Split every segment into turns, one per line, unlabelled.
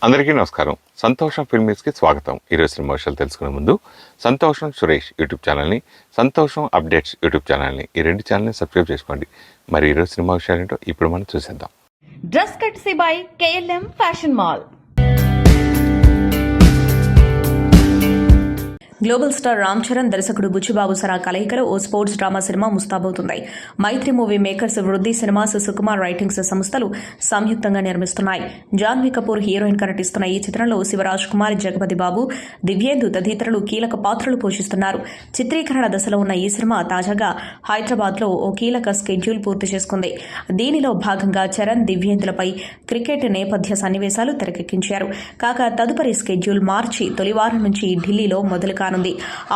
అందరికీ నమస్కారం. సంతోషం ఫిల్మ్స్కి స్వాగతం. ఈరోజు సినిమా విషయాలు తెలుసుకునే ముందు సంతోషం సురేష్ యూట్యూబ్ ఛానల్ని, సంతోషం అప్డేట్స్ యూట్యూబ్ ఛానల్ని, ఈ రెండు ఛానల్ని సబ్స్క్రైబ్ చేసుకోండి. మరి ఈరోజు సినిమా విషయాలు ఏంటో ఇప్పుడు మనం చూసేద్దాం.
Dress కట్సీ by KLM fashion mall. Global star Ram Charan, దర్శకుడు బుచ్చిబాబు సరా కలయికలో ఓ స్పోర్ట్స్ డ్రామా సినిమా ముస్తాబవుతుంది. మైత్రి మూవీ మేకర్స్, వృద్ధి సినిమాస్, సుకుమార్ రైటింగ్స్ సంస్థలు సంయుక్తంగా నిర్మిస్తున్నాయి. జాన్వీ కపూర్ హీరోయిన్ గా నటిస్తున్న ఈ చిత్రంలో శివరాజ్ కుమార్, జగపతి బాబు, దివ్యేందు తదితరులు కీలక పాత్రలు పోషిస్తున్నారు. చిత్రీకరణ దశలో ఉన్న ఈ సినిమా తాజాగా హైదరాబాద్ లో ఓ కీలక స్కెడ్యూల్ పూర్తి చేసుకుంది. దీనిలో భాగంగా చరణ్, దివ్యేందులపై క్రికెట్ నేపథ్య సన్నివేశాలు తెరకెక్కించారు. కాగా తదుపరి స్కెడ్యూల్ మార్చి తొలివారం నుంచి ఢిల్లీలో మొదలు కానుంది.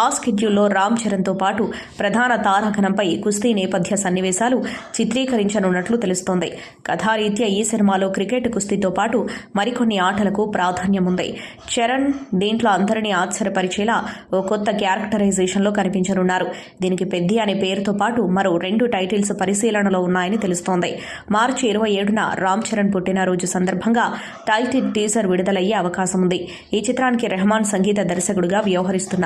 ఆ స్కెడ్యూల్లో రామ్ చరణ్ తో పాటు ప్రధాన తారాగణంపై కుస్తీ నేపథ్య సన్నివేశాలు చిత్రీకరించనున్నట్లు తెలుస్తోంది. కథారీత్యా ఈ సినిమాలో క్రికెట్, కుస్తీతో పాటు మరికొన్ని ఆటలకు ప్రాధాన్యం ఉంది. చరణ్ దీంట్లో అందరినీ ఆశ్చర్యపరిచేలా ఓ కొత్త క్యారెక్టరైజేషన్లో కనిపించనున్నారు. దీనికి పెద్ది అనే పేరుతో పాటు మరో 2 టైటిల్స్ పరిశీలనలో ఉన్నాయని తెలుస్తోంది. మార్చి 27న రామ్ చరణ్ పుట్టినరోజు సందర్భంగా టైటిల్ టీజర్ విడుదలయ్యే అవకాశం ఉంది. ఈ చిత్రానికి రెహమాన్ సంగీత దర్శకుడిగా వ్యవహరిస్తున్నారు.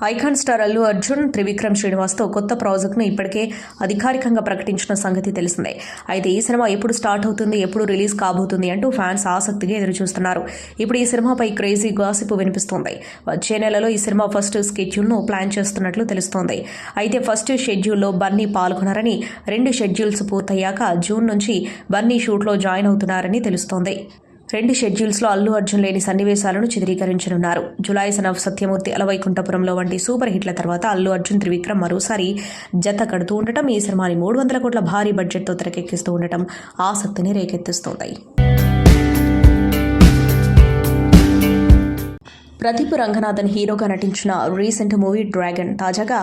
ఐకాన్ స్టార్ అల్లు అర్జున్, త్రివిక్రమ్ శ్రీనివాస్తో కొత్త ప్రాజెక్ట్ను ఇప్పటికే అధికారికంగా ప్రకటించిన సంగతి తెలిసిందే. అయితే ఈ సినిమా ఎప్పుడు స్టార్ట్ అవుతుంది, ఎప్పుడు రిలీజ్ కాబోతుంది అంటూ ఫ్యాన్స్ ఆసక్తిగా ఎదురుచూస్తున్నారు. ఇప్పుడు ఈ సినిమాపై క్రేజీ గాసిప్ వినిపిస్తోంది. వచ్చే నెలలో ఈ సినిమా ఫస్ట్ స్కెడ్యూల్ను ప్లాన్ చేస్తున్నట్లు తెలుస్తోంది. అయితే ఫస్ట్ షెడ్యూల్లో బన్నీ పాల్గొన్నారని, 2 షెడ్యూల్స్ పూర్తయ్యాక జూన్ నుంచి బన్నీ షూట్లో జాయిన్ అవుతున్నారని తెలుస్తోంది. 2 షెడ్యూల్స్లో అల్లు అర్జున్ లేని సన్నివేశాలను చిత్రీకరించనున్నారు. జులై సన్ ఆఫ్ సత్యమూర్తి, అలవైకుంఠపురంలో వంటి సూపర్ హిట్ల తర్వాత అల్లు అర్జున్, త్రివిక్రమ్ మరోసారి జత కడుతూ ఉండటం, ఈ సినిమాని 300 కోట్ల భారీ బడ్జెట్తో తెరకెక్కిస్తూ ఉండటం ఆసక్తిని రేకెత్తిస్తోంది. ప్రదీప్ రంగనాథన్ హీరోగా నటించిన రీసెంట్ మూవీ డ్రాగన్. తాజాగా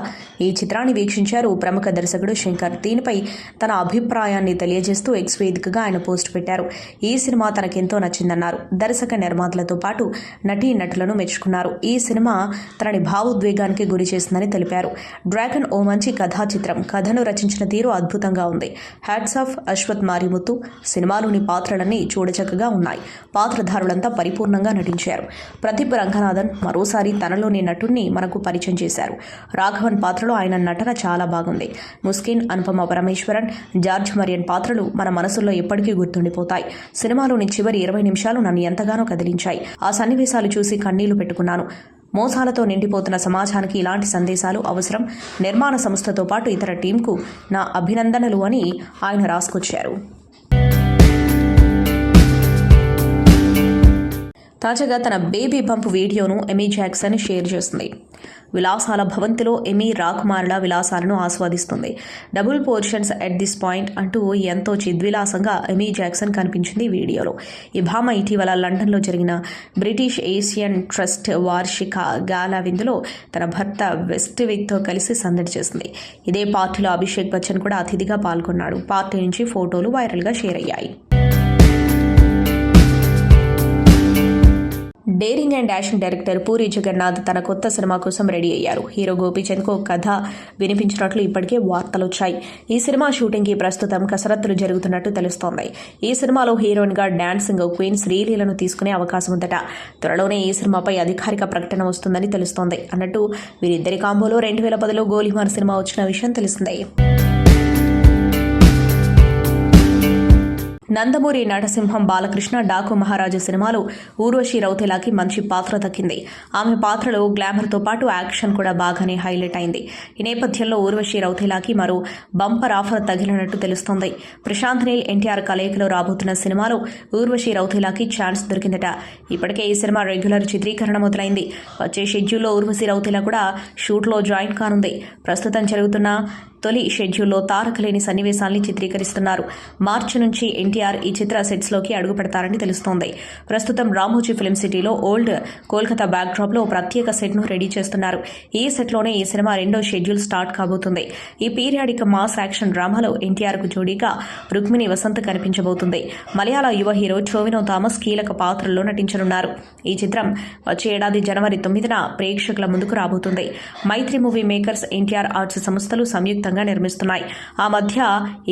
ఈ చిత్రాన్ని వీక్షించారు ప్రముఖ దర్శకుడు శంకర్. దీనిపై తన అభిప్రాయాన్ని తెలియజేస్తూ ఎక్స్ వేదికగా ఆయన పోస్ట్ పెట్టారు. ఈ సినిమా తనకెంతో నచ్చిందన్నారు. దర్శక నిర్మాతలతో పాటు నటీ నటులను మెచ్చుకున్నారు. ఈ సినిమా తనని భావోద్వేగానికి గురి చేసిందని తెలిపారు. డ్రాగన్ ఓ మంచి కథా చిత్రం. కథను రచించిన తీరు అద్భుతంగా ఉంది. Hats off Ashwath Marimuthu. సినిమాలోని పాత్రలన్నీ చూడచక్కగా ఉన్నాయి. పాత్రధారులంతా పరిపూర్ణంగా నటించారు. ప్రదీప్ రంగనాథన్ మరోసారి తనలోని నటుణ్ణి మనకు పరిచయం చేశారు. రాఘవన్ పాత్రలో ఆయన నటన చాలా బాగుంది. ముస్కిన్, అనుపమ పరమేశ్వరన్, జార్జ్ మరియన్ పాత్రలు మన మనసుల్లో ఎప్పటికీ గుర్తుండిపోతాయి. సినిమాలోని చివరి 20 నిమిషాలు నన్ను ఎంతగానో కదిలించాయి. ఆ సన్నివేశాలు చూసి కన్నీళ్లు పెట్టుకున్నాను. మోసాలతో నిండిపోతున్న సమాజానికి ఇలాంటి సందేశాలు అవసరం. నిర్మాణ సంస్థతో పాటు ఇతర టీంకు నా అభినందనలు అని ఆయన రాసుకొచ్చారు. తాజాగా తన బేబీ బంప్ వీడియోను ఎమీ జాక్సన్ షేర్ చేస్తుంది. విలాసాల భవంతిలో ఎమీ రాకుమారుల విలాసాలను ఆస్వాదిస్తుంది. Double portions at this point అంటూ ఎంతో చిద్విలాసంగా ఎమీ జాక్సన్ కనిపించింది వీడియోలో. ఈ భామ ఇటీవల లండన్లో జరిగిన బ్రిటిష్ ఏషియన్ ట్రస్ట్ వార్షిక గాలా విందులో తన భర్త వెస్ట్విక్తో కలిసి సందడి చేసింది. ఇదే పార్టీలో అభిషేక్ బచ్చన్ కూడా అతిథిగా పాల్గొన్నాడు. పార్టీ నుంచి ఫోటోలు వైరల్గా షేర్ అయ్యాయి. Daring and dashing director Puri Jagannath తన కొత్త సినిమా కోసం రెడీ అయ్యారు. హీరో గోపీచంద్కు కథ వినిపించినట్లు ఇప్పటికే వార్తలొచ్చాయి. ఈ సినిమా షూటింగ్కి ప్రస్తుతం కసరత్తులు జరుగుతున్నట్టు తెలుస్తోంది. ఈ సినిమాలో హీరోయిన్గా డాన్సింగ్ క్వీన్ శ్రీలీలను తీసుకునే అవకాశం ఉందట. త్వరలోనే ఈ సినిమాపై అధికారిక ప్రకటన వస్తుందని తెలుస్తోంది. అన్నట్టు వీరిద్దరి కాంబోలో 2010లో గోలీమార్ సినిమా వచ్చిన విషయం తెలిసిందే. నందమూరి నటసింహం బాలకృష్ణ డాకు మహారాజు సినిమాలో ఊర్వశి రౌతేలాకి మంచి పాత్ర దక్కింది. ఆమె పాత్రలో గ్లామర్తో పాటు యాక్షన్ కూడా బాగానే హైలైట్ అయింది. ఈ నేపథ్యంలో ఊర్వశి రౌతేలాకి మరో బంపర్ ఆఫర్ తగిలినట్టు తెలుస్తోంది. ప్రశాంత్ నీల్, ఎన్టీఆర్ కలయికలో రాబోతున్న సినిమాలో ఊర్వశి రౌతేలాకి ఛాన్స్ దొరికిందట. ఇప్పటికే ఈ సినిమా రెగ్యులర్ చిత్రీకరణ మొదలైంది. వచ్చే షెడ్యూల్లో ఊర్వశి రౌతేలా కూడా షూట్లో జాయిన్ కానుంది. ప్రస్తుతం జరుగుతున్న తొలి షెడ్యూల్లో తారకలేని సన్నివేశాల్ని చిత్రీకరిస్తున్నారు. మార్చి నుంచి ఎన్టీఆర్ ఈ చిత్ర సెట్స్లోకి అడుగు పెడతారని తెలుస్తోంది. ప్రస్తుతం రామోజీ ఫిల్మ్ సిటీలో ఓల్డ్ కోల్కతా బ్యాక్డ్రాప్లో ప్రత్యేక సెట్ను రెడీ చేస్తున్నారు. ఈ సెట్లోనే ఈ సినిమా 2వ షెడ్యూల్ స్టార్ట్ కాబోతుంది. ఈ పీరియాడిక్ మాస్ యాక్షన్ డ్రామాలో ఎన్టీఆర్కు జోడీగా రుక్మిణి వసంత్ కనిపించబోతుంది. మలయాళ యువ హీరో టోవినో థామస్ కీలక పాత్రల్లో నటించనున్నారు. ఈ చిత్రం వచ్చే ఏడాది జనవరి 9న ప్రేక్షకుల ముందుకు రాబోతుంది. మైత్రి మూవీ మేకర్స్, ఎన్టీఆర్ ఆర్ట్స్ సంస్థలు సంయుక్తంగా సంయుక్తంగా నిర్మిస్తున్నాయి. ఆ మధ్య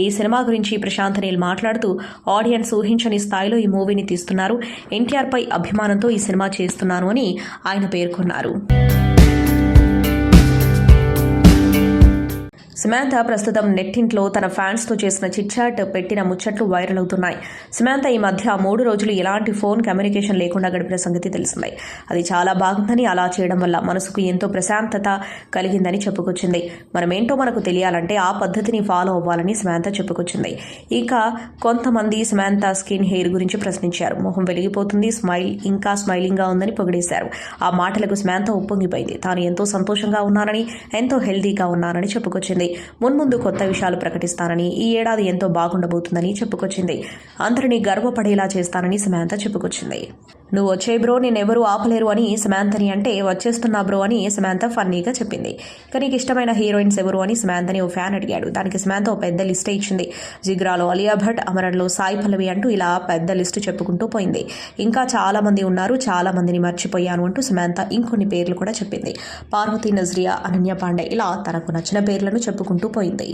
ఈ సినిమా గురించి ప్రశాంత్ నీల్ మాట్లాడుతూ ఆడియన్స్ ఊహించని స్థాయిలో ఈ మూవీని తీస్తున్నారు. ఎన్టీఆర్ పై అభిమానంతో ఈ సినిమా చేస్తున్నాను అని ఆయన పేర్కొన్నారు. సమంత ప్రస్తుతం నెట్టింట్లో తన ఫ్యాన్స్తో చేసిన చిట్చాట్ పెట్టిన ముచ్చట్లు వైరల్ అవుతున్నాయి. సమంత ఈ మధ్య 3 రోజులు ఎలాంటి ఫోన్ కమ్యూనికేషన్ లేకుండా గడిపిన సంగతి తెలిసిందే. అది చాలా బాగుందని, అలా చేయడం వల్ల మనసుకు ఎంతో ప్రశాంతత కలిగిందని చెప్పుకొచ్చింది. మనమేంటో మనకు తెలియాలంటే ఆ పద్ధతిని ఫాలో అవ్వాలని సమంత చెప్పుకొచ్చింది. ఇక కొంతమంది సమంత స్కిన్ హెయిర్ గురించి ప్రశ్నించారు. మొహం వెలిగిపోతుంది, స్మైల్ ఇంకా స్మైలింగ్గా ఉందని పొగిడేశారు. ఆ మాటలకు సమంత ఉప్పొంగిపోయింది. తాను ఎంతో సంతోషంగా ఉన్నానని, ఎంతో హెల్దీగా ఉన్నానని చెప్పుకొచ్చింది. మున్ముందు కొత్త విషయాలు ప్రకటిస్తానని, ఈ ఏడాది ఎంతో బాగుండబోతుందని చెప్పుకొచ్చింది. అందరినీ గర్వపడేలా చేస్తానని సమంత చెప్పుకొచ్చింది. నువ్వు వచ్చే బ్రో, నేనెవరూ ఆపలేరు అని సమంతని అంటే వచ్చేస్తున్నా బ్రో అని సమంత ఫన్నీగా చెప్పింది. ఇక నీకు ఇష్టమైన హీరోయిన్స్ ఎవరు అని సమంతని ఓ ఫ్యాన్ అడిగాడు. దానికి సమంత ఓ పెద్ద లిస్టే ఇచ్చింది. జిగ్రాలో అలియా భట్, అమరన్లో సాయి పల్లవి అంటూ ఇలా పెద్ద లిస్టు చెప్పుకుంటూ పోయింది. ఇంకా చాలా మంది ఉన్నారు, చాలా మందిని మర్చిపోయాను అంటూ సమంత ఇంకొన్ని పేర్లు కూడా చెప్పింది. పార్వతి నజ్రియా, అనన్య పాండే ఇలా తనకు నచ్చిన పేర్లను చెప్పుకుంటూ పోయింది.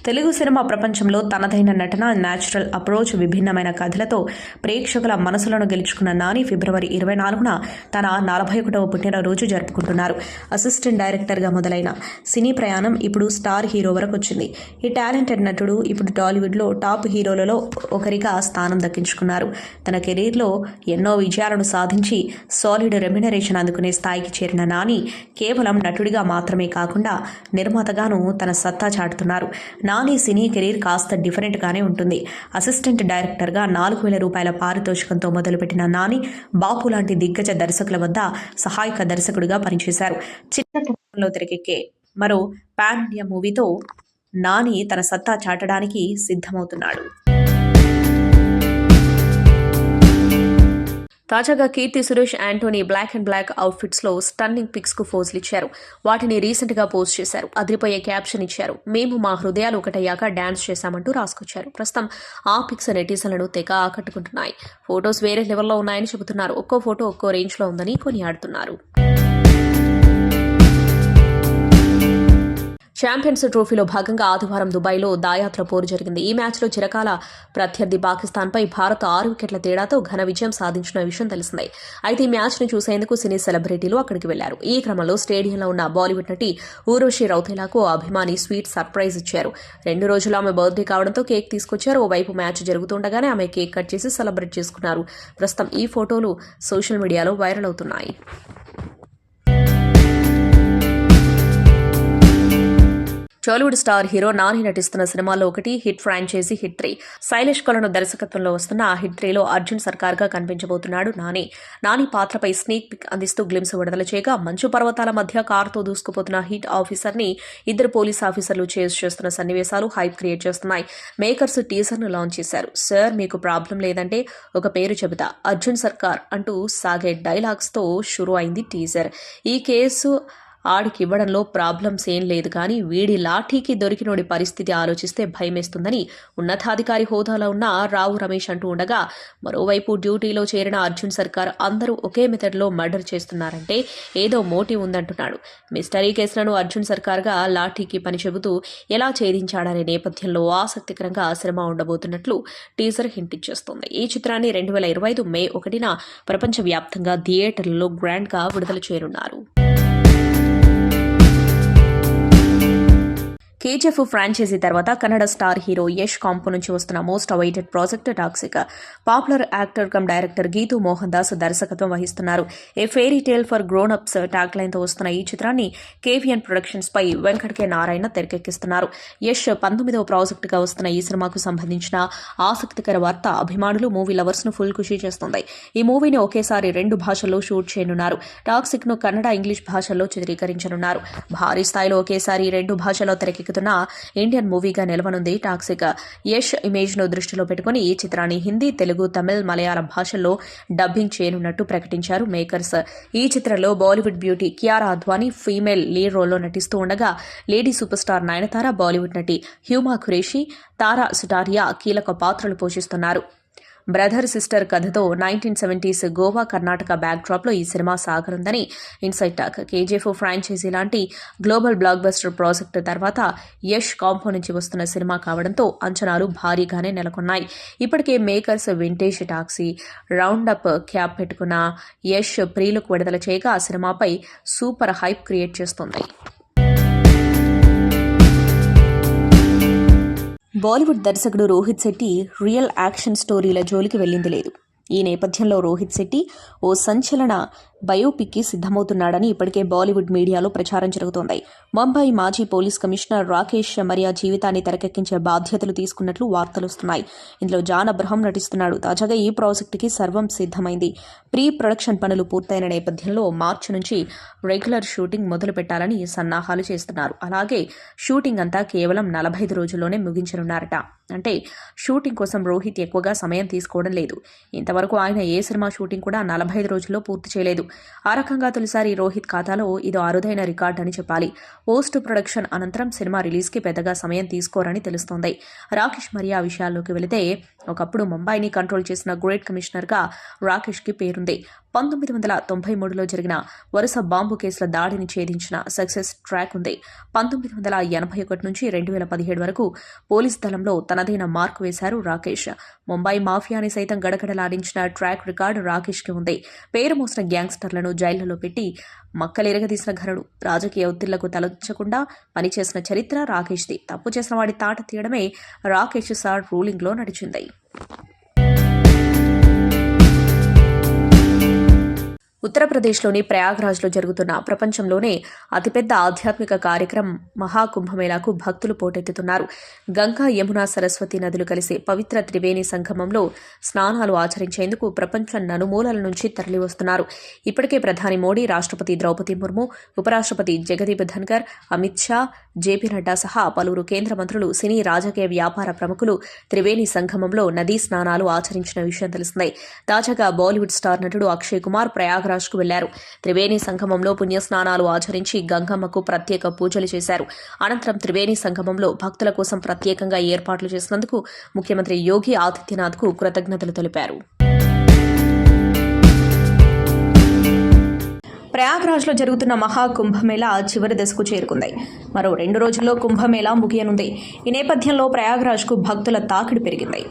తెలుగు సినిమా ప్రపంచంలో తనదైన నటన, న్యాచురల్ అప్రోచ్, విభిన్నమైన కథలతో ప్రేక్షకుల మనసులను గెలుచుకున్న నాని ఫిబ్రవరి 24న తన 41వ పుట్టినరోజు జరుపుకుంటున్నారు. అసిస్టెంట్ డైరెక్టర్గా మొదలైన సినీ ప్రయాణం ఇప్పుడు స్టార్ హీరో వరకు వచ్చింది. ఈ టాలెంటెడ్ నటుడు ఇప్పుడు టాలీవుడ్లో టాప్ హీరోలలో ఒకరిగా స్థానం దక్కించుకున్నారు. తన కెరీర్లో ఎన్నో విజయాలను సాధించి సాలిడ్ రెమ్యునరేషన్ అందుకునే స్థాయికి చేరిన నాని కేవలం నటుడిగా మాత్రమే కాకుండా నిర్మాతగాను తన సత్తా చాటుతున్నారు. నాని సినీ కెరీర్ కాస్త డిఫరెంట్గానే ఉంటుంది. అసిస్టెంట్ డైరెక్టర్గా 4,000 రూపాయల పారితోషికంతో మొదలుపెట్టిన నాని బాపు లాంటి దిగ్గజ దర్శకుల వద్ద సహాయక దర్శకుడిగా పనిచేశారు. చిత్రంలో తెరకెక్కే మరో పాన్ ఇండియా మూవీతో నాని తన సత్తా చాటడానికి సిద్ధమవుతున్నాడు. తాజాగా Keerthy Suresh, Antony black and black అవుట్ఫిట్స్లో స్టన్నింగ్ పిక్స్కు పోజులు ఇచ్చారు. వాటిని రీసెంట్గా పోస్ట్ చేశారు. అదిరిపోయే క్యాప్షన్ ఇచ్చారు. మేము మా హృదయాలు ఒకటయ్యాక డాన్స్ చేశామంటూ రాసుకొచ్చారు. ప్రస్తుతం ఆ పిక్స్ నెటిజన్లను తెగ ఆకట్టుకుంటున్నాయి. ఫొటోస్ వేరే లెవెల్లో ఉన్నాయని చెబుతున్నారు. ఒక్కో ఫోటో ఒక్కో రేంజ్లో ఉందని కొనియాడుతున్నారు. ఛాంపియన్స్ ట్రోఫీలో భాగంగా ఆదివారం దుబాయ్లో దాయాత్ర పోరు జరిగింది. ఈ మ్యాచ్లో చిరకాల ప్రత్యర్థి పాకిస్తాన్పై భారత్ 6 వికెట్ల తేడాతో ఘన విజయం సాధించిన విషయం తెలిసిందే. అయితే ఈ మ్యాచ్ను చూసేందుకు సినీ సెలబ్రిటీలు అక్కడికి వెళ్లారు. ఈ క్రమంలో స్టేడియంలో ఉన్న బాలీవుడ్ నటి ఊర్వశి రౌతేలాకు అభిమాని స్వీట్ సర్ప్రైజ్ ఇచ్చారు. 2 రోజులు ఆమె బర్త్డే కావడంతో కేక్ తీసుకొచ్చారు. ఓవైపు మ్యాచ్ జరుగుతుండగానే ఆమె కేక్ కట్ చేసి సెలబ్రేట్ చేసుకున్నారు. ప్రస్తుతం ఈ ఫోటోలు సోషల్ మీడియాలో వైరల్ అవుతున్నాయి. టాలీవుడ్ స్టార్ హీరో నాని నటిస్తున్న సినిమాల్లో ఒకటి హిట్ ఫ్రాంచైజీ హిట్ 3. శైలేష్ కొలను దర్శకత్వంలో వస్తున్న ఆ హిట్ 3లో అర్జున్ సర్కార్గా కనిపించబోతున్నాడు నాని పాత్రపై స్నీక్ పిక్ అందిస్తూ గ్లిమ్స్ విడుదల చేయగా మంచు పర్వతాల మధ్య కారుతో దూసుకుపోతున్న హిట్ ఆఫీసర్ని 2 పోలీస్ ఆఫీసర్లు చేజ్ చేస్తున్న సన్నివేశాలు హైప్ క్రియేట్ చేస్తున్నాయి. మేకర్స్ టీజర్ను లాంచ్ చేశారు. సార్ మీకు ప్రాబ్లం లేదంటే ఒక పేరు చెబుతా, అర్జున్ సర్కార్ అంటూ సాగే డైలాగ్స్తో షురూ అయింది టీజర్. ఈ కేసు ఆడికి ఇవ్వడంలో ప్రాబ్లమ్స్ ఏం లేదు, కానీ వీడి లాఠీకి దొరికినోడి పరిస్థితి ఆలోచిస్తే భయమేస్తుందని ఉన్నతాధికారి హోదాలో ఉన్న రావు రమేష్ అంటూ ఉండగా, మరోవైపు డ్యూటీలో చేరిన అర్జున్ సర్కార్ అందరూ ఒకే మెథడ్లో మర్డర్ చేస్తున్నారంటే ఏదో మోటివ్ ఉందంటున్నాడు. మిస్టరీ కేసులను అర్జున్ సర్కార్గా లాఠీకి పని చెబుతూ ఎలా ఛేదించాడనే నేపథ్యంలో ఆసక్తికరంగా సినిమా ఉండబోతున్నట్లు టీజర్ హింట్ ఇచ్చేస్తోంది. ఈ చిత్రాన్ని 2025 మే 1న ప్రపంచవ్యాప్తంగా థియేటర్లలో గ్రాండ్గా విడుదల చేయనున్నారు. కేజీఎఫ్ ఫ్రాంచైజీ తర్వాత కన్నడ స్టార్ హీరో యష్ కాంపో నుంచి వస్తున్న most awaited project Toxic. Popular actor cum director Geetu Mohan Das దర్శకత్వం వహిస్తున్నారు. A fairy tale for grown ups tag లైన్తో వస్తున్న ఈ చిత్రాన్ని కేవీఎన్ ప్రొడక్షన్స్ పై వెంకట్ కె నారాయణ తెరకెక్కిస్తున్నారు. యష్ 19వ ప్రాజెక్టుగా వస్తున్న ఈ సినిమాకు సంబంధించిన ఆసక్తికర వార్త అభిమానులు, మూవీ లవర్స్ ను ఫుల్ ఖుషి చేస్తుంది. ఈ మూవీని ఒకేసారి 2 భాషల్లో షూట్ చేయనున్నారు. టాక్సిక్ ను కన్నడ, ఇంగ్లీష్ భాషల్లో చిత్రీకరించనున్నారు. భారీ స్థాయిలో ఒకేసారి 2 భాషల్లో తెరకెక్కుతున్న ఇండియన్ మూవీగా నిలవనుంది టాక్సిక్. యష్ ఇమేజ్ ను దృష్టిలో పెట్టుకుని ఈ చిత్రాన్ని హిందీ, తెలుగు, తమిళ్, మలయాళం భాషల్లో డబ్బింగ్ చేయనున్నట్టు ప్రకటించారు మేకర్స్. ఈ చిత్రంలో Bollywood beauty Kiara Advani female lead రోల్లో నటిస్తూ ఉండగా, lady super star Nayanthara, Bollywood నటి హ్యూమా ఖురేషి, తారా సుటారియా కీలక పాత్రలు పోషిస్తున్నారు. బ్రదర్ సిస్టర్ కథతో 1970s గోవా కర్ణాటక బ్యాక్డ్రాప్లో ఈ సినిమా సాగనుందని ఇన్సైడ్ టాక్. కేజీఎఫ్ ఫ్రాంచైజీ లాంటి గ్లోబల్ బ్లాక్ బస్టర్ ప్రాజెక్టు తర్వాత యష్ కాంపో నుంచి వస్తున్న సినిమా కావడంతో అంచనాలు భారీగానే నెలకొన్నాయి. ఇప్పటికే makers vintage taxi roundup cap పెట్టుకున్న యష్ ప్రీలుక్ విడుదల చేయగా ఆ సినిమాపై సూపర్ హైప్ క్రియేట్ చేస్తుంది. బాలీవుడ్ దర్శకుడు రోహిత్ శెట్టి రియల్ యాక్షన్ స్టోరీల జోలికి వెళ్ళింది లేదు. ఈ నేపథ్యంలో రోహిత్ శెట్టి ఓ సంచలన బయోపిక్కి సిద్ధమవుతున్నాడని ఇప్పటికే బాలీవుడ్ మీడియాలో ప్రచారం జరుగుతోంది. ముంబై మాజీ పోలీస్ కమిషనర్ రాకేష్ మరియా జీవితాన్ని తెరకెక్కించే బాధ్యతలు తీసుకున్నట్లు వార్తలొస్తున్నాయి. ఇందులో జాన్ అబ్రహం నటిస్తున్నాడు. తాజాగా ఈ ప్రాజెక్టుకి సర్వం సిద్ధమైంది. ప్రీ ప్రొడక్షన్ పనులు పూర్తయిన నేపథ్యంలో మార్చి నుంచి రెగ్యులర్ షూటింగ్ మొదలు పెట్టాలని సన్నాహాలు చేస్తున్నారు. అలాగే షూటింగ్ అంతా కేవలం 45 రోజుల్లోనే ముగించనున్నారట. అంటే షూటింగ్ కోసం రోహిత్ ఎక్కువగా సమయం తీసుకోవడం లేదు. ఇంతవరకు ఆయన ఏ సినిమా షూటింగ్ కూడా 45 రోజుల్లో పూర్తి చేయలేదు. ఆ రకంగా తొలిసారి రోహిత్ ఖాతాలో ఇదో అరుదైన రికార్డ్ అని చెప్పాలి. పోస్ట్ ప్రొడక్షన్ అనంతరం సినిమా రిలీజ్కి పెద్దగా సమయం తీసుకోరని తెలుస్తోంది. రాకేష్ మరియా విషయాల్లోకి వెళితే ఒకప్పుడు ముంబైని కంట్రోల్ చేసిన గ్రేట్ కమిషనర్గా రాకేష్కి పేరుంది. 1993లో జరిగిన వరుస బాంబు కేసుల దాడిని ఛేదించిన సక్సెస్ ట్రాక్ ఉంది. 1981 నుంచి 2017 వరకు పోలీస్ దళంలో తనదైన మార్కు వేశారు రాకేష్. ముంబై మాఫియాని సైతం గడగడలాడించిన ట్రాక్ రికార్డు రాకేష్కి ఉంది. పేరు మోసిన గ్యాంగ్స్టర్లను జైళ్లలో పెట్టి మక్కలిరగదీసిన ఘనుడు. రాజకీయ ఒత్తిళ్లకు తలొచ్చకుండా పనిచేసిన చరిత్ర రాకేష్ది. తప్పు చేసిన వాడి తాట తీయడమే రాకేష్ సార్ రూలింగ్లో నడిచింది. ఉత్తరప్రదేశ్లోని ప్రయాగ్రాజ్లో జరుగుతున్న ప్రపంచంలోనే అతిపెద్ద ఆధ్యాత్మిక కార్యక్రమం మహాకుంభమేళాకు భక్తులు పోటెత్తుతున్నారు. గంగా, యమున, సరస్వతి నదులు కలిసి పవిత్ర త్రివేణి సంగమంలో స్నానాలు ఆచరించేందుకు ప్రపంచం నలుమూలల నుంచి తరలివస్తున్నారు. ఇప్పటికే ప్రధాని మోడీ, రాష్ట్రపతి ద్రౌపది ముర్ము, ఉపరాష్ట్రపతి జగదీప్ ధన్కర్, అమిత్ షా, జేపీ నడ్డా సహా పలువురు కేంద్ర మంత్రులు, సినీ, రాజకీయ, వ్యాపార ప్రముఖులు త్రివేణి సంగమంలో నదీ స్నానాలు ఆచరించిన విషయం తెలిసిందే. తాజాగా బాలీవుడ్ స్టార్ నటుడు అక్షయ్ కుమార్ ప్రయాగ్రాజ్కు వెళ్లారు. త్రివేణి సంగమంలో పుణ్యస్నానాలు ఆచరించి గంగమ్మకు ప్రత్యేక పూజలు చేశారు. అనంతరం త్రివేణి సంగమంలో భక్తుల కోసం ప్రత్యేకంగా ఏర్పాట్లు చేసినందుకు ముఖ్యమంత్రి యోగి ఆదిత్యనాథ్కు కృతజ్ఞతలు తెలిపారు. ప్రయాగ్రాజ్లో జరుగుతున్న మహాకుంభమేళా చివరి దశకు చేరుకుంది. మరో 2 రోజుల్లో కుంభమేళా ముగియనుంది. ఈ నేపథ్యంలో ప్రయాగ్రాజ్కు భక్తుల తాకిడి పెరిగింది.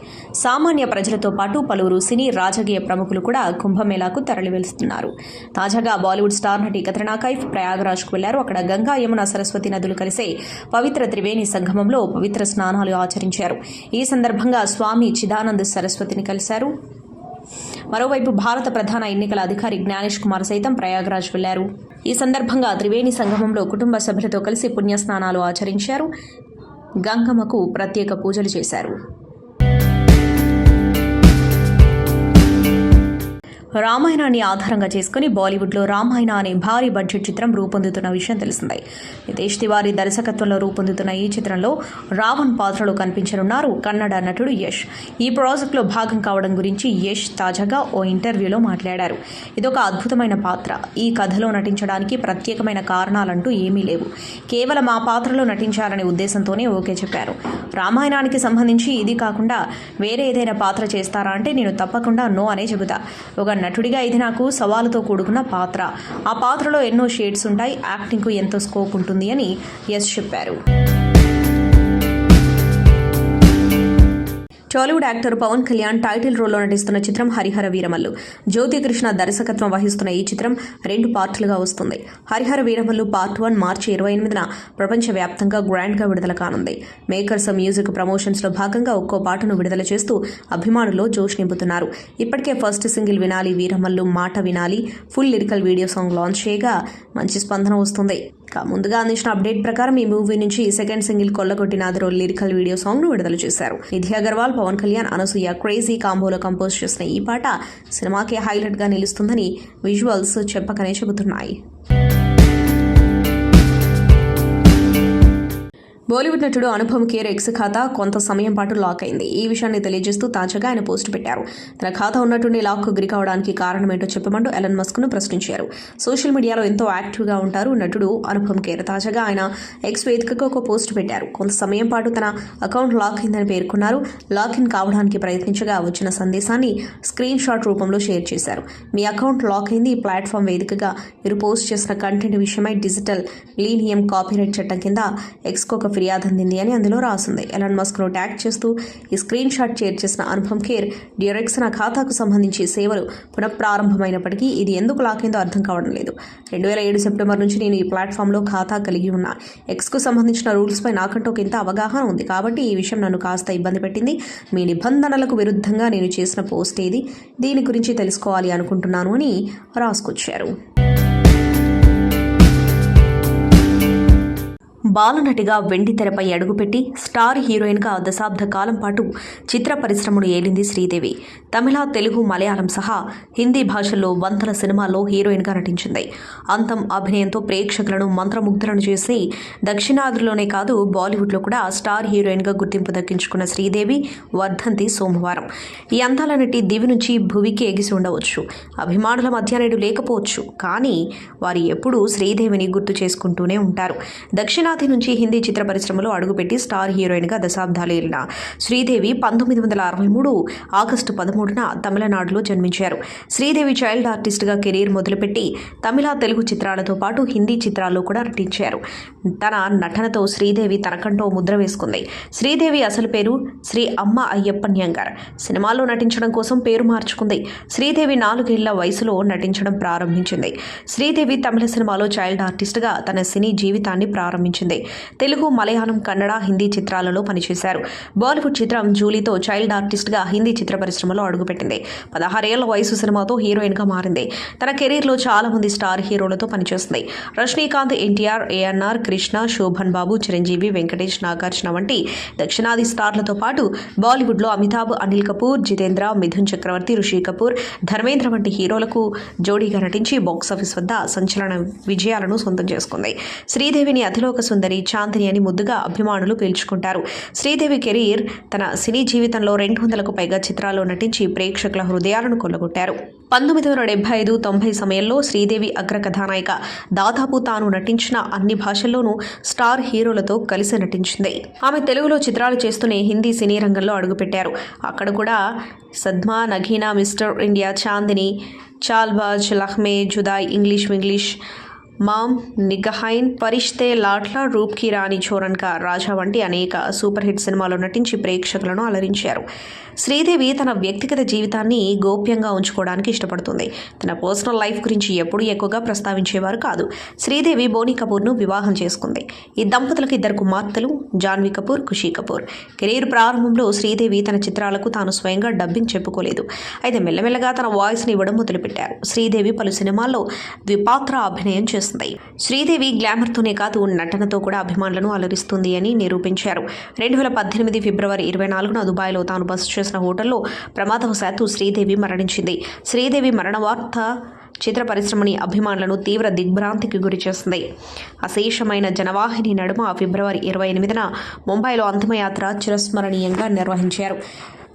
సామాన్య ప్రజలతో పాటు పలువురు సినీ, రాజకీయ ప్రముఖులు కూడా కుంభమేళాకు తరలివెళ్తున్నారు. తాజాగా బాలీవుడ్ స్టార్ నటి కత్రినా కైఫ్ ప్రయాగ్రాజ్కు వెళ్లారు. అక్కడ గంగా, యమున, సరస్వతి నదులు కలిసే పవిత్ర త్రివేణి సంగమంలో పవిత్ర స్నానాలు ఆచరించారు. ఈ సందర్భంగా స్వామి చిదానంద్ సరస్వతిని కలిశారు. మరోవైపు భారత ప్రధాన ఎన్నికల అధికారి జ్ఞానేష్ కుమార్ సైతం ప్రయాగ్రాజ్ వెళ్లారు. ఈ సందర్భంగా త్రివేణి సంగమంలో కుటుంబ సభ్యులతో కలిసి పుణ్యస్నానాలు ఆచరించారు. గంగమ్మకు ప్రత్యేక పూజలు చేశారు. రామాయణాన్ని ఆధారంగా చేసుకుని బాలీవుడ్లో రామాయణ అనే భారీ బడ్జెట్ చిత్రం రూపొందుతున్న విషయం తెలిసిందే. నితేష్ తివారీ దర్శకత్వంలో రూపొందుతున్న ఈ చిత్రంలో రావణ్ పాత్రలో కనిపించనున్నారు కన్నడ నటుడు యష్. ఈ ప్రాజెక్టులో భాగం కావడం గురించి యష్ తాజాగా ఓ ఇంటర్వ్యూలో మాట్లాడారు. ఇదొక అద్భుతమైన పాత్ర. ఈ కథలో నటించడానికి ప్రత్యేకమైన కారణాలంటూ ఏమీ లేవు. కేవలం ఆ పాత్రలో నటించాలనే ఉద్దేశంతోనే ఓకే చెప్పారు. రామాయణానికి సంబంధించి ఇది కాకుండా వేరే ఏదైనా పాత్ర చేస్తారా అంటే నేను తప్పకుండా నో అనే చెబుతా. ఒక నటుడిగా ఇది నాకు సవాలుతో కూడుకున్న పాత్ర. ఆ పాత్రలో ఎన్నో షేడ్స్ ఉంటాయి. యాక్టింగ్కు ఎంతో స్కోప్ ఉంటుంది అని యశ్ చెప్పారు. Tollywood actor Pawan Kalyan title రోల్లో నటిస్తున్న చిత్రం హరిహర వీరమల్లు. జ్యోతి కృష్ణ దర్శకత్వం వహిస్తున్న ఈ చిత్రం 2 పార్టులుగా వస్తుంది. హరిహర వీరమల్లు పార్ట్ 1 మార్చి 28న ప్రపంచవ్యాప్తంగా గ్రాండ్గా విడుదల కానుంది. మేకర్స్ మ్యూజిక్ ప్రమోషన్స్లో భాగంగా ఒక్కో పాటను విడుదల చేస్తూ అభిమానుల్లో జోష్ నింపుతున్నారు. ఇప్పటికే ఫస్ట్ సింగిల్ వినాలి వీరమల్లు మాట వినాలి full lyrical video song launch చేయగా మంచి స్పందన వస్తుంది. ముందుగా అందించిన అప్డేట్ ప్రకారం ఈ మూవీ నుంచి సెకండ్ సింగిల్ కొల్లగొట్టినాదరో లిరికల్ వీడియో సాంగ్ ను విడుదల చేశారు. నిధి అగర్వాల్, పవన్ కళ్యాణ్, అనసూయ క్రేజీ కాంబోలో కంపోజ్ చేసిన ఈ పాట సినిమాకి హైలైట్ గా నిలుస్తుందని విజువల్స్ చెప్పకనే చెబుతున్నాయి. బాలీవుడ్ నటుడు అనుపమ్ ఖేర్ ఎక్స్ ఖాతా కొంత సమయం పాటు లాక్ అయింది. ఈ విషయాన్ని తెలియజేస్తూ తాజాగా ఆయన పోస్ట్ పెట్టారు. తన ఖాతా ఉన్నట్టుండి లాక్కు గురి కావడానికి కారణమేంటో చెప్పమంటూ ఎలన్ మస్క్ ను ప్రశ్నించారు. సోషల్ మీడియాలో ఎంతో యాక్టివ్గా ఉంటారు నటుడు అనుపమ్ ఖేర్. తాజాగా ఆయన ఎక్స్ వేదికగా ఒక పోస్ట్ పెట్టారు. కొంత సమయం పాటు తన అకౌంట్ లాక్ అయిందని పేర్కొన్నారు. లాగిన్ కావడానికి ప్రయత్నించగా వచ్చిన సందేశాన్ని స్క్రీన్ షాట్ రూపంలో షేర్ చేశారు. మీ అకౌంట్ లాక్ అయింది. ఈ ప్లాట్ఫామ్ వేదికగా మీరు పోస్ట్ చేసిన కంటెంట్ విషయమై డిజిటల్ లీనియం కాపీరైట్ చట్టం కింద ఎక్స్కు ఒక ఫిర్యాదు అందింది అని అందులో రాసింది. ఎలాన్ మస్క్ ను ట్యాగ్ చేస్తూ ఈ స్క్రీన్ షాట్ షేర్ చేసిన అనుపమ్ ఖేర్, డియర్ ఎక్స్, నా ఖాతాకు సంబంధించి సేవలు పునఃప్రారంభమైనప్పటికీ ఇది ఎందుకు లాకైందో అర్థం కావడం లేదు. 2007 సెప్టెంబర్ నుంచి నేను ఈ ప్లాట్ఫామ్లో ఖాతా కలిగి ఉన్నా. ఎక్స్కు సంబంధించిన రూల్స్పై నాకంటూ ఇంత అవగాహన ఉంది కాబట్టి ఈ విషయం నన్ను కాస్త ఇబ్బంది పెట్టింది. మీ నిబంధనలకు విరుద్ధంగా నేను చేసిన పోస్ట్ ఏది, దీని గురించి తెలుసుకోవాలి అనుకుంటున్నాను అని రాసుకొచ్చారు. బాలనటిగా వెండి తెరపై అడుగుపెట్టి స్టార్ హీరోయిన్గా దశాబ్ద కాలం పాటు చిత్ర పరిశ్రమను ఏలింది శ్రీదేవి. తమిళ, తెలుగు, మలయాళం సహా హిందీ భాషల్లో వందల సినిమాల్లో హీరోయిన్గా నటించింది. అంతం అభినయంతో ప్రేక్షకులను మంత్రముగ్ధులను చేసి దక్షిణాదిలోనే కాదు బాలీవుడ్లో కూడా స్టార్ హీరోయిన్గా గుర్తింపు దక్కించుకున్న శ్రీదేవి వర్ధంతి సోమవారం. ఈ అందాల నటి దివి నుంచి భువికి ఎగిసి ఉండవచ్చు. అభిమానుల మధ్య నేడు లేకపోవచ్చు, కానీ వారు ఎప్పుడూ శ్రీదేవిని గుర్తు చేసుకుంటూనే ఉంటారు. దక్షిణాది నుంచి హిందీ చిత్ర పరిశ్రమలో అడుగుపెట్టి స్టార్ హీరోయిన్గా దశాబ్దాలు ఏలిన శ్రీదేవి 1963 ఆగస్టు 13న తమిళనాడులో జన్మించారు. శ్రీదేవి చైల్డ్ ఆర్టిస్ట్గా కెరీర్ మొదలుపెట్టి తమిళ, తెలుగు చిత్రాలతో పాటు హిందీ చిత్రాల్లో కూడా నటించారు. తన నటనతో శ్రీదేవి తనకంటూ ముద్ర వేసుకుంది. శ్రీదేవి అసలు పేరు శ్రీ అమ్మ అయ్యప్పన్యంగార్. సినిమాల్లో నటించడం కోసం పేరు మార్చుకుంది. శ్రీదేవి 4 ఏళ్ల వయసులో నటించడం ప్రారంభించింది. శ్రీదేవి తమిళ సినిమాలో చైల్డ్ ఆర్టిస్ట్గా తన సినీ జీవితాన్ని ప్రారంభించింది. తెలుగు, మలయాళం, కన్నడ, హిందీ చిత్రాలలో పనిచేశారు. బాలీవుడ్ చిత్రం జూలీతో చైల్డ్ ఆర్టిస్ట్గా హిందీ చిత్ర పరిశ్రమలో అడుగుపెట్టింది. 16 ఏళ్ల వయసు సినిమాతో హీరోయిన్గా మారింది. తన కెరీర్లో చాలా మంది స్టార్ హీరోలతో పనిచేస్తుంది. రజనీకాంత్, ఎన్టీఆర్, ఏఎన్ఆర్, కృష్ణ, శోభన్ బాబు, చిరంజీవి, వెంకటేష్, నాగార్జున వంటి దక్షిణాది స్టార్లతో పాటు బాలీవుడ్లో అమితాబ్, అనిల్ కపూర్, జితేంద్ర, మిథున్ చక్రవర్తి, రిషి కపూర్, ధర్మేంద్ర వంటి హీరోలకు జోడీగా నటించి బాక్సాఫీస్ వద్ద సంచలన విజయాలను సొంతం చేసుకుంది. శ్రీదేవిని అతిలోక సుందరి, చాందిని అని ముద్దుగా అభిమానులు పిలుచుకుంటారు. శ్రీదేవి కెరీర్ తన సినీ జీవితంలో 200కు పైగా చిత్రాల్లో నటించి ప్రేక్షకుల హృదయాలను కొల్లగొట్టారు. 1975-90 సమయంలో శ్రీదేవి అగ్ర కథానాయిక. దాదాపు తాను నటించిన అన్ని భాషల్లోనూ స్టార్ హీరోలతో కలిసి నటించింది. ఆమె తెలుగులో చిత్రాలు చేస్తూనే హిందీ సినీ రంగంలో అడుగుపెట్టారు. అక్కడ కూడా సద్మా, నగీనా, మిస్టర్ ఇండియా, చాందిని, చాల్బాజ్, లహ్మే, జుదాయ్, ఇంగ్లీష్, మామ్, నిగహైన్, పరిష్తే, లాట్లా, రూప్ కి రాణి, చోరన్కా, రాజా వంటి అనేక సూపర్ హిట్ సినిమాలో నటించి ప్రేక్షకులను అలరించారు. శ్రీదేవి తన వ్యక్తిగత జీవితాన్ని గోప్యంగా ఉంచుకోవడానికి ఇష్టపడుతుంది. తన పర్సనల్ లైఫ్ గురించి ఎప్పుడూ ఎక్కువగా ప్రస్తావించేవారు కాదు. శ్రీదేవి బోనీ కపూర్ను వివాహం చేసుకుంది. ఈ దంపతులకు 2 కుమార్తెలు, జాన్వీ కపూర్, ఖుషీ కపూర్. కెరీర్ ప్రారంభంలో శ్రీదేవి తన చిత్రాలకు తాను స్వయంగా డబ్బింగ్ చెప్పుకోలేదు. అయితే మెల్లమెల్లగా తన వాయిస్ని ఇవ్వడం మొదలుపెట్టారు. శ్రీదేవి పలు సినిమాల్లో ద్విపాత్ర అభినయం చేస్తుంది. శ్రీదేవి గ్లామర్తోనే కాదు నటనతో కూడా అభిమానులను అలరిస్తుంది అని నిరూపించారు. 2018 ఫిబ్రవరి 24న దుబాయ్లో తాను బస చేసిన హోటల్లో ప్రమాదవశాత్తు శ్రీదేవి మరణించింది. శ్రీదేవి మరణ వార్త చిత్ర పరిశ్రమని, అభిమానులను తీవ్ర దిగ్భ్రాంతికి గురి చేస్తుంది. అశేషమైన జనవాహిని నడుమ ఫిబ్రవరి 28న ముంబైలో అంతిమయాత్ర చిరస్మరణీయంగా నిర్వహించారు.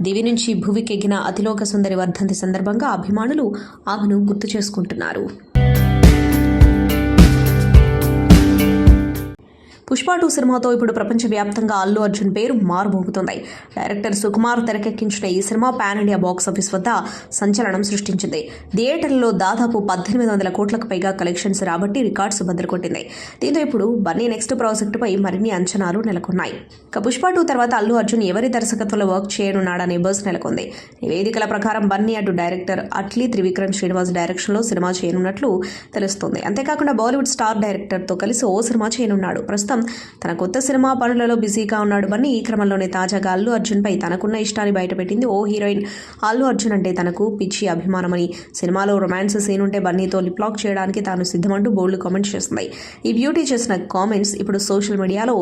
దివి నుంచి భువికెగిన అతిలోక సుందరి వర్ధంతి సందర్భంగా అభిమానులు ఆమెను గుర్తు చేసుకుంటున్నారు. పుష్ప 2 సినిమాతో ఇప్పుడు ప్రపంచవ్యాప్తంగా అల్లు అర్జున్ పేరు మారుమోగుతుంది. డైరెక్టర్ సుకుమార్ తెరకెక్కించిన ఈ సినిమా పాన్ ఇండియా బాక్సాఫీస్ వద్ద సంచలనం సృష్టించింది. థియేటర్లలో దాదాపు 1800 కోట్లకు పైగా కలెక్షన్స్ రాబట్టి రికార్డ్స్ బద్దలుకొట్టింది. దీంతో ఇప్పుడు బన్నీ నెక్స్ట్ ప్రాజెక్టుపై మరిన్ని అంచనాలు నెలకొన్నాయి. ఇక పుష్ప 2 తర్వాత అల్లు అర్జున్ ఎవరి దర్శకత్వంలో వర్క్ చేయనున్నాడనే బజ్ నెలకొంది. నివేదికల ప్రకారం బన్నీ అటు డైరెక్టర్ అట్లీ త్రివిక్రమ్ శ్రీనివాస్ డైరెక్షన్లో సినిమా చేయనున్నట్లు తెలుస్తోంది. అంతేకాకుండా బాలీవుడ్ స్టార్ డైరెక్టర్తో కలిసి ఓ సినిమా చేయనున్నాడు. ప్రస్తుతం తన కొత్త సినిమా పనులలో బిజీగా ఉన్నాడు బన్నీ. ఈ క్రమంలోనే తాజాగా అల్లు అర్జున్పై తనకున్న ఇష్టాన్ని బయటపెట్టింది. ఓ హీరోయిన్ అల్లు అర్జున్ అంటే తనకు పిచ్చి అభిమానమని, సినిమాలో రొమాన్స్ సీన్ ఉంటే బన్నీతో లిప్ లాక్ చేయడానికి తాను సిద్ధమంటూ బోల్డ్ కామెంట్స్ చేస్తుంది. ఈ బ్యూటీ చేసిన కామెంట్స్ ఇప్పుడు సోషల్ మీడియాలో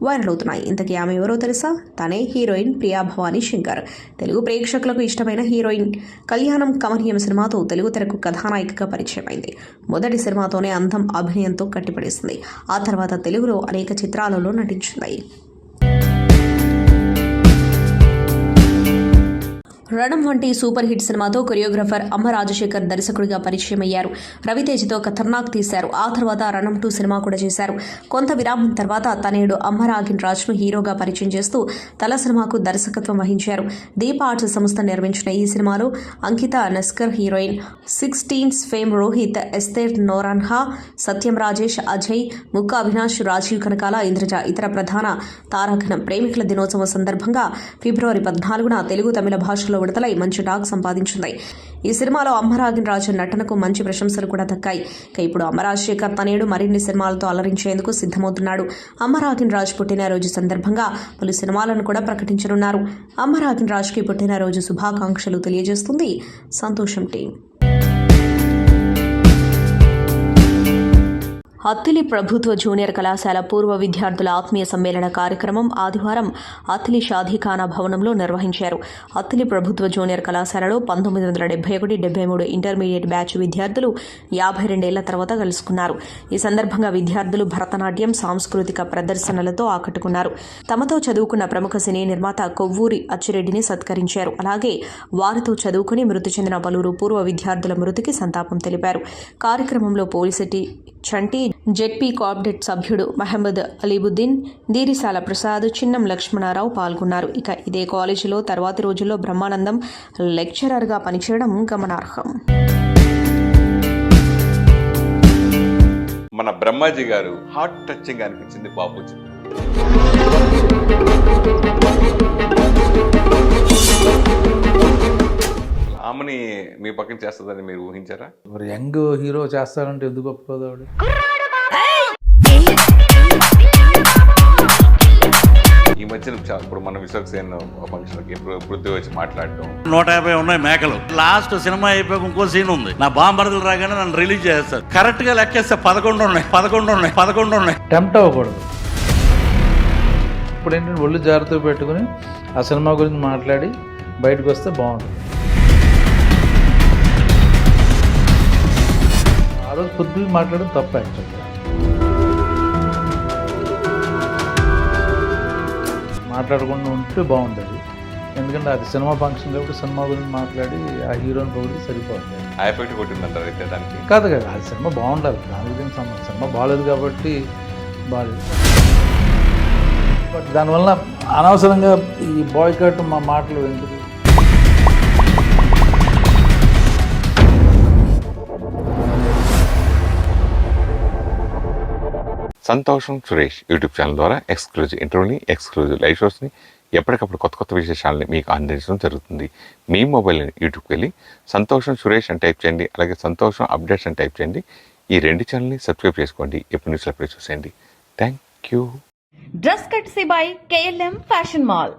వైరల్ అవుతున్నాయి. ఇంతకీ ఆమె ఎవరో తెలుసా? తనే హీరోయిన్ ప్రియా భవానీ శంకర్. తెలుగు ప్రేక్షకులకు ఇష్టమైన హీరోయిన్. కళ్యాణం కమనీయం సినిమాతో తెలుగు తెరకు కథానాయికగా పరిచయమైంది. మొదటి సినిమాతోనే అందం, అభినయంతో కట్టిపడేసింది. ఆ తర్వాత తెలుగులో అనేక చిత్రాలలో నటించింది. రణం వంటి సూపర్ హిట్ సినిమాతో కొరియోగ్రాఫర్ అమ్మ రాజశేఖర్ దర్శకుడిగా పరిచయం అయ్యారు. రవితేజతో ఖతర్నాక్ తీశారు. ఆ తర్వాత రణం 2 సినిమా కూడా చేశారు. కొంత విరామం తర్వాత తనయుడు అమ్మ రాగిన్ రాజ్ను హీరోగా పరిచయం చేస్తూ తల సినిమాకు దర్శకత్వం వహించారు. దీప్ ఆర్ట్స్ సంస్థ నిర్మించిన ఈ సినిమాలో Ankita Naskar heroine, 16's fame Rohit, Esther Noronha, Satyam Rajesh, Ajay, Mukku Avinash, Rajeev Kanakala, Indraja ఇతర ప్రధాన తారాగణం. ప్రేమికుల దినోత్సవం సందర్భంగా ఫిబ్రవరి 14న తెలుగు తమిళ భాషలో విడుదలై మంచి టాక్ సంపాదించింది. ఈ సినిమాలో అమ్మరాగిన్ రాజు నటనకు మంచి ప్రశంసలు కూడా దక్కాయి. ఇప్పుడు అమరాజశేఖర్ తనయుడు మరిన్ని సినిమాలతో అలరించేందుకు సిద్ధమవుతున్నాడు. అమ్మరాగిన్ రాజు పుట్టినరోజు సందర్భంగా పలు సినిమాలను కూడా ప్రకటించనున్నారు. అమ్మరాగిన్ రాజుకి పుట్టినరోజు శుభాకాంక్షలు తెలియజేస్తుంది సంతోషం టీం. అత్తిలి ప్రభుత్వ జూనియర్ కళాశాల పూర్వ విద్యార్థుల ఆత్మీయ సమ్మేళన కార్యక్రమం ఆదివారం అత్తిలి షాదీఖానా భవనంలో నిర్వహించారు. అత్తిలి ప్రభుత్వ జూనియర్ కళాశాలలో 1971-73 ఇంటర్మీడియట్ బ్యాచ్ విద్యార్థులు 52 ఏళ్ల తర్వాత కలుసుకున్నారు. ఈ సందర్భంగా విద్యార్థులు భరతనాట్యం, సాంస్కృతిక ప్రదర్శనలతో ఆకట్టుకున్నారు. తమతో చదువుకున్న ప్రముఖ సినీ నిర్మాత కొవ్వూరి అచ్చిరెడ్డిని సత్కరించారు. అలాగే వారితో చదువుకుని మృతి చెందిన పలువురు పూర్వ విద్యార్థుల మృతికి సంతాపం తెలిపారు. కార్యక్రమంలో పోలిసిటీ చంటి, జెడ్పీ కోఆప్డెట్ సభ్యుడు మహమ్మద్ అలీబుద్దీన్, దీరిసాల ప్రసాద్, చిన్నం లక్ష్మణారావు పాల్గొన్నారు. ఇక ఇదే కాలేజీలో తర్వాతి రోజుల్లో బ్రహ్మానందం లెక్చరర్గా పనిచేయడం గమనార్హం.
మన బ్రహ్మాజీ గారు హార్ట్ టచింగ్ అనిపించింది బాబు చిత్రం. ఆమెని మీ పక్కన చేస్తుందని మీరు ఊహించారా?
మరి యంగ్ హీరో చేస్తారంటే ఎందుకు ఒప్పుకోదు ఆవిడ?
ఈ మధ్యన ఇప్పుడు మన విశ్వక్సేన్ ఫంక్షన్కి పృథ్వీ వచ్చి మాట్లాడటం,
150 ఉన్నాయి మేకలు. లాస్ట్ సినిమా అయిపోయి ఇంకో సీన్ ఉంది. నా బాంబరదలు రాగానే నన్ను రిలీజ్ చేస్తారు. కరెక్ట్ గా లెక్కేస్తే 11 ఉన్నాయి.
టెంప్ట్ అవ్వకూడదు. ఇప్పుడు ఏంటంటే ఒళ్ళు జాగ్రత్తగా పెట్టుకుని ఆ సినిమా గురించి మాట్లాడి బయటకు వస్తే బాగుంటుంది. ఆ రోజు పొద్దుగా మాట్లాడడం తప్ప యాక్చువల్గా. మాట్లాడకుండా ఉంటే బాగుంటుంది. ఎందుకంటే అది సినిమా ఫంక్షన్ కాబట్టి సినిమా గురించి మాట్లాడి ఆ హీరోని పొగిడి సరిపోతుంది.
ఆ ఎఫెక్ట్ కొట్టిందంటారు అయితే దానికి?
కాదు కదా, అది సినిమా బాగుండాలి. దాని గురించి సినిమా బాగాలేదు కాబట్టి బాగాలేదు. బట్ దానివల్ల అనవసరంగా ఈ బాయ్కాట్ మా మాటలు ఎందుకు?
సంతోషం సురేష్ యూట్యూబ్ ఛానల్ ద్వారా ఎక్స్క్లూజివ్ ఇంటర్వ్యూని, ఎక్స్క్లూజివ్ లైవ్ షోస్ని, ఎప్పటికప్పుడు కొత్త విశేషాలని మీకు అందించడం జరుగుతుంది. మీ మొబైల్ యూట్యూబ్కి వెళ్ళి సంతోషం సురేష్ అని టైప్ చేయండి. అలాగే సంతోషం అప్డేట్స్ అని టైప్ చేయండి. ఈ 2 ఛానల్ని సబ్స్క్రైబ్ చేసుకోండి. ఎప్పుడు న్యూస్లో అప్డేట్ చూసేయండి. Thank you.
Dress కట్సీ by KLM fashion mall.